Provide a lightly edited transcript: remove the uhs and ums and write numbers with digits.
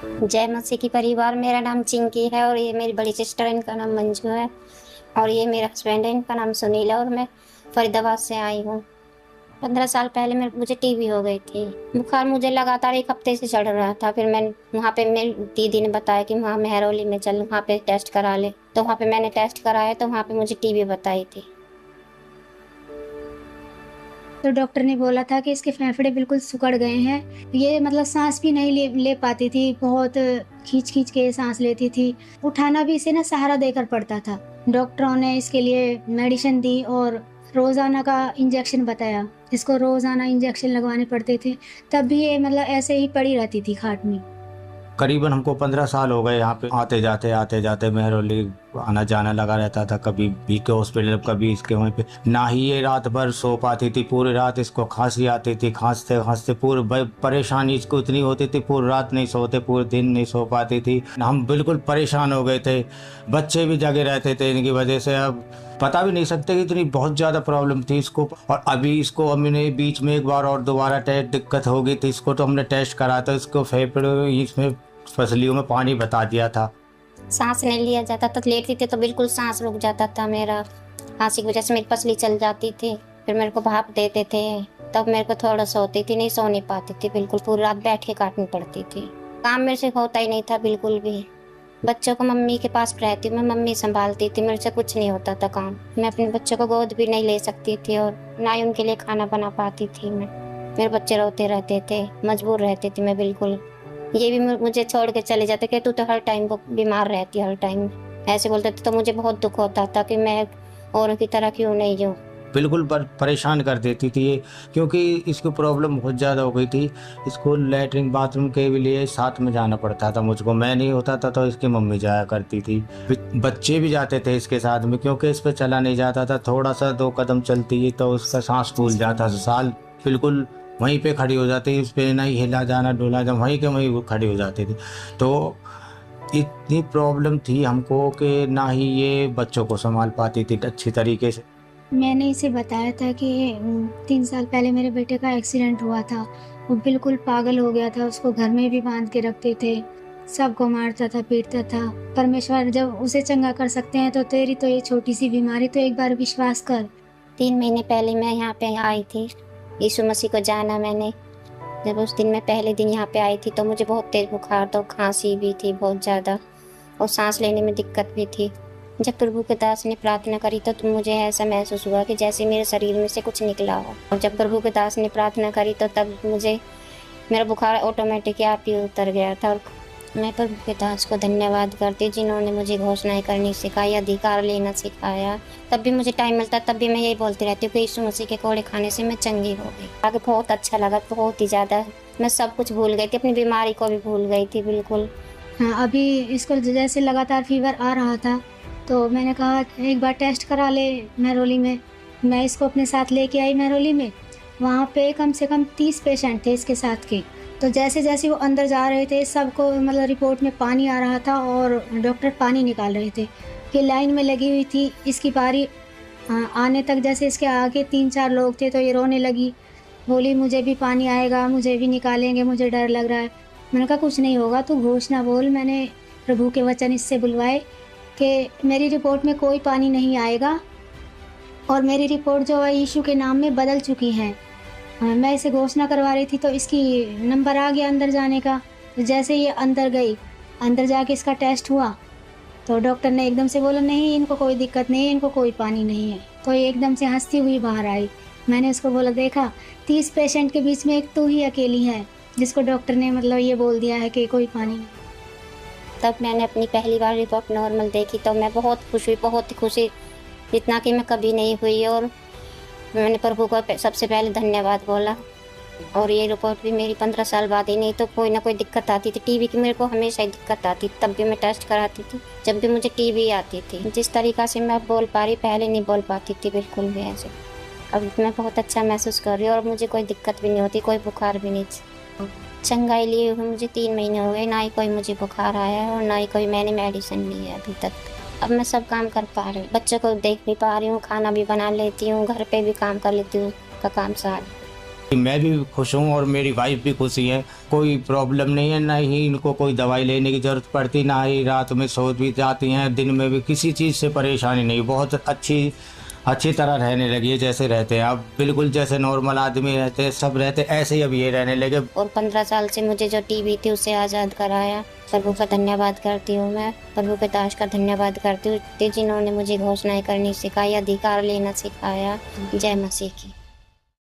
जय मसीह की परिवार। मेरा नाम चिंकी है और ये मेरी बड़ी सिस्टर है, इनका नाम मंजू है और ये मेरा हस्बैंड है, इनका नाम सुनील है और मैं फरीदाबाद से आई हूँ। 15 साल पहले मुझे टीबी हो गई थी। बुखार मुझे लगातार 1 हफ्ते से चढ़ रहा था। फिर मैं वहाँ पे मेरी दीदी ने बताया कि वहाँ मेहरौली में चल, वहाँ पे टेस्ट करा ले। तो वहाँ पे मैंने टेस्ट कराया तो वहाँ पे मुझे टीबी बताई थी। तो डॉक्टर ने बोला था कि इसके फेफड़े बिल्कुल सिकुड़ गए हैं। ये मतलब साँस भी नहीं ले ले पाती थी, बहुत खींच-खींच के साँस लेती थी। उठाना भी इसे ना सहारा देकर पड़ता था। डॉक्टरों ने इसके लिए मेडिसिन दी और रोज़ाना का इंजेक्शन बताया। इसको रोज़ाना इंजेक्शन लगवाने पड़ते थे, तब भी ये मतलब ऐसे ही पड़ी रहती थी खाट में। करीबन हमको 15 साल हो गए यहाँ पे आते जाते मेहरौली आना जाना लगा रहता था। कभी बीके हॉस्पिटल, कभी इसके वहीं पे। ना ही ये रात भर सो पाती थी, पूरी रात इसको खांसी आती थी, खांसते खांसते पूरी परेशानी इसको इतनी होती थी, पूरी रात नहीं सोते, पूरे दिन नहीं सो पाती थी। हम बिल्कुल परेशान हो गए थे, बच्चे भी जगे रहते थे इनकी वजह से। अब बता भी नहीं सकते कि इतनी बहुत ज़्यादा प्रॉब्लम थी इसको। और अभी इसको हमने बीच में एक बार और दोबारा टेस्ट दिक्कत हो गई थी इसको, तो हमने टेस्ट करा था, इसको फेफड़े इसमें फसलियों में पानी बता दिया था। सांस नहीं लिया जाता था, लेटती थी तो बिल्कुल सांस रुक जाता था मेरा। खांसी की वजह से मेरी पसली चल जाती थी। फिर मेरे को भाप देते थे, तब मेरे को थोड़ा सोती थी, नहीं सो नहीं पाती थी बिल्कुल। पूरी रात बैठ के काटनी पड़ती थी। काम मेरे से होता ही नहीं था बिल्कुल भी। बच्चों को मम्मी के पास रहती मैं, मम्मी संभालती थी, मेरे से कुछ नहीं होता था काम। मैं अपने बच्चों को गोद भी नहीं ले सकती थी और ना ही उनके लिए खाना बना पाती थी मैं। मेरे बच्चे रोते रहते थे, मजबूर रहती थी मैं बिल्कुल। ये भी मुझे छोड़ के चले जाते कि तू तो हर टाइम बीमार रहती है, हर टाइम ऐसे बोलते थे। तो मुझे बहुत दुख होता था कि मैं औरों की तरह क्यों नहीं हूँ। बिल्कुल परेशान कर देती थी ये, क्योंकि इसको प्रॉब्लम बहुत ज़्यादा हो गई थी। इसको लैट्रिन बाथरूम के भी लिए साथ में जाना पड़ता था मुझको। मैं नहीं होता था तो इसकी मम्मी जाया करती थी। बच्चे भी जाते थे इसके साथ में, क्योंकि इस पे चला नहीं जाता था। थोड़ा सा 2 कदम चलती है तो उसका सांस फूल जाता था। साल बिल्कुल वहीं पे खड़ी हो जाती, उस पे नहीं हिला जाना डोला जाना, वहीं के वहीं वो खड़ी हो जाती थी। तो इतनी प्रॉब्लम थी हमको कि ना ही ये बच्चों को संभाल पाती थी अच्छी तरीके से। मैंने इसे बताया था कि 3 साल पहले मेरे बेटे का एक्सीडेंट हुआ था। वो बिल्कुल पागल हो गया था, उसको घर में भी बाँध के रखते थे। सबको मारता था, पीटता था। परमेश्वर जब उसे चंगा कर सकते हैं तो तेरी तो ये छोटी-सी बीमारी, तो एक बार विश्वास कर। 3 महीने पहले मैं यहाँ पे आई थी। यीशु मसीह को जाना मैंने। जब उस दिन मैं पहले दिन यहाँ पे आई थी तो मुझे बहुत तेज बुखार था, खांसी भी थी बहुत ज़्यादा और सांस लेने में दिक्कत भी थी। जब प्रभु के दास ने प्रार्थना करी तो मुझे ऐसा महसूस हुआ कि जैसे मेरे शरीर में से कुछ निकला हो। और जब प्रभु के दास ने प्रार्थना करी तो तब मुझे मेरा बुखार ऑटोमेटिक आप ही उतर गया था। और मैं प्रभु के दास को धन्यवाद करती हूँ जिन्होंने मुझे घोषणाएं करनी सिखाई, अधिकार लेना सिखाया। तब भी मुझे टाइम मिलता, तब भी मैं यही बोलती रहती हूँ कि यीशु मसीह के कोड़े खाने से मैं चंगी हो गई। आगे बहुत अच्छा लगा, बहुत ही ज़्यादा। मैं सब कुछ भूल गई थी, अपनी बीमारी को भी भूल गई थी बिल्कुल। हाँ, अभी इसको जैसे लगातार फ़ीवर आ रहा था, तो मैंने कहा एक बार टेस्ट करा ले मेहरौली में। मैं इसको अपने साथ लेके आई मेहरौली में। वहाँ पे कम से कम 30 पेशेंट थे इसके साथ के। तो जैसे-जैसे वो अंदर जा रहे थे, सबको मतलब रिपोर्ट में पानी आ रहा था और डॉक्टर पानी निकाल रहे थे। ये लाइन में लगी हुई थी, इसकी बारी आने तक जैसे इसके आगे 3-4 लोग थे, तो ये रोने लगी। बोली मुझे भी पानी आएगा, मुझे भी निकालेंगे, मुझे डर लग रहा है। मैंने कहा कुछ नहीं होगा, तू घोषणा बोल। मैंने प्रभु के वचन इससे बुलवाए कि मेरी रिपोर्ट में कोई पानी नहीं आएगा और मेरी रिपोर्ट जो है यीशु के नाम में बदल चुकी है। मैं इसे घोषणा करवा रही थी तो इसकी नंबर आ गया अंदर जाने का। तो जैसे ये अंदर गई, अंदर जाके इसका टेस्ट हुआ, तो डॉक्टर ने एकदम से बोला नहीं इनको कोई दिक्कत नहीं है, इनको कोई पानी नहीं है। तो ये एकदम से हँसती हुई बाहर आई। मैंने उसको बोला देखा 30 पेशेंट के बीच में एक तू ही अकेली है जिसको डॉक्टर ने मतलब ये बोल दिया है कि कोई पानी नहीं। तब मैंने अपनी पहली बार रिपोर्ट नॉर्मल देखी तो मैं बहुत खुश हुई, बहुत खुशी, जितना कि मैं कभी नहीं हुई। और मैंने प्रभु को सबसे पहले धन्यवाद बोला। और ये रिपोर्ट भी मेरी 15 साल बाद ही, नहीं तो कोई ना कोई दिक्कत आती थी। टीबी की मेरे को हमेशा ही दिक्कत आती, तब भी मैं टेस्ट कराती थी जब भी मुझे टीबी आती थी। जिस तरीक़ा से मैं बोल पा रही, पहले नहीं बोल पाती थी बिल्कुल भी ऐसे। अब मैं बहुत अच्छा महसूस कर रही हूँ और मुझे कोई दिक्कत भी नहीं होती, कोई बुखार भी नहीं। चंगाई लिए हुए मुझे 3 महीने हो गए, ना ही कोई मुझे बुखार आया है और ना ही कोई मैंने मेडिसिन ली है अभी तक। अब मैं सब काम कर पा रही हूँ, बच्चों को देख भी पा रही हूँ, खाना भी बना लेती हूँ, घर पे भी काम कर लेती हूँ, का काम सारा। मैं भी खुश हूँ और मेरी वाइफ भी खुशी है। कोई प्रॉब्लम नहीं है, ना ही इनको कोई दवाई लेने की ज़रूरत पड़ती, ना ही रात में सो भी जाती हैं, दिन में भी किसी चीज़ से परेशानी नहीं। बहुत अच्छी तरह रहने लगी है, जैसे रहते हैं अब, बिल्कुल जैसे नॉर्मल आदमी रहते हैं, सब रहते ऐसे ही अब ये रहने लगे। और 15 साल से मुझे जो टीबी थी उसे आज़ाद कराया। प्रभु का धन्यवाद करती हूँ मैं, प्रभु के दास का धन्यवाद करती हूँ जिन्होंने मुझे घोषणाएं करनी सिखाई, अधिकार लेना सिखाया। जय मसीह की।